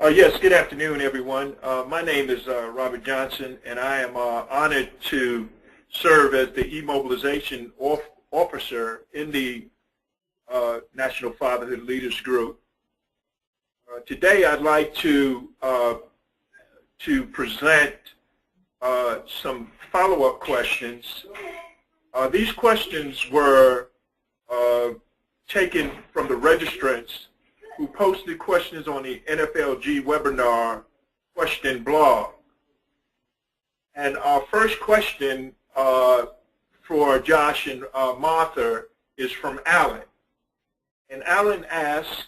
Yes, good afternoon, everyone. My name is Robert Johnson, and I am honored to serve as the e-mobilization officer in the National Fatherhood Leaders Group. Today, I'd like to present some follow-up questions. These questions were taken from the registrants who posted questions on the NFLG webinar question blog. And our first question for Josh and Martha is from Alan. And Alan asks,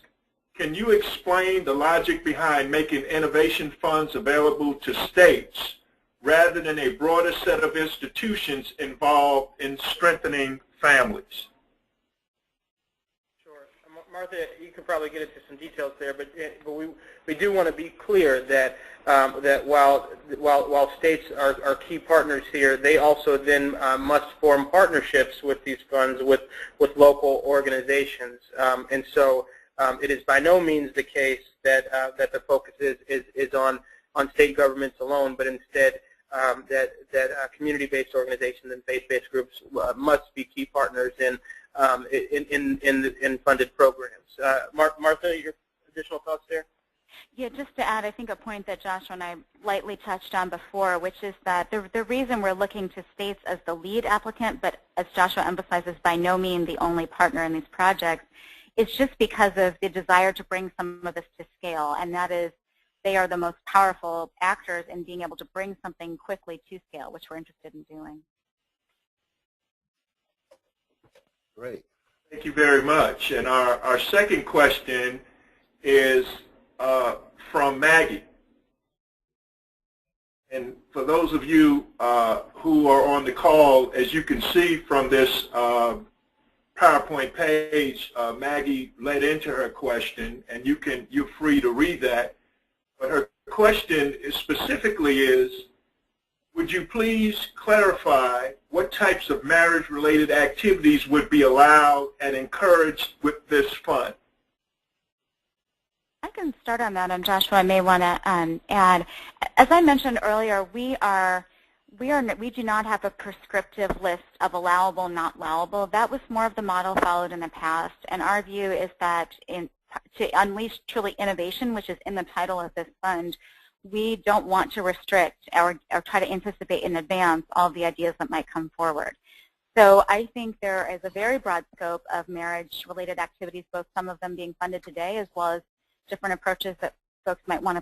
can you explain the logic behind making innovation funds available to states rather than a broader set of institutions involved in strengthening families? Martha, you can probably get into some details there, but we do want to be clear that that while states are key partners here, they also then must form partnerships with these funds with local organizations, and so it is by no means the case that that the focus is on state governments alone, but instead that community-based organizations and faith-based groups must be key partners in funded programs. Martha, your additional thoughts there? Yeah, just to add, I think a point that Joshua and I lightly touched on before, which is that the reason we're looking to states as the lead applicant, but as Joshua emphasizes, by no means the only partner in these projects, is just because of the desire to bring some of this to scale, and that is they are the most powerful actors in being able to bring something quickly to scale, which we're interested in doing. Great. Thank you very much. And our second question is from Maggie. And for those of you who are on the call, as you can see from this PowerPoint page, Maggie led into her question, and you're free to read that. But her question specifically is, would you please clarify what types of marriage-related activities would be allowed and encouraged with this fund? I can start on that, and Joshua may want to add. As I mentioned earlier, we do not have a prescriptive list of allowable, not allowable. That was more of the model followed in the past, and our view is that to unleash truly innovation, which is in the title of this fund, we don't want to restrict or try to anticipate in advance all the ideas that might come forward. So I think there is a very broad scope of marriage-related activities, both some of them being funded today as well as different approaches that folks might want to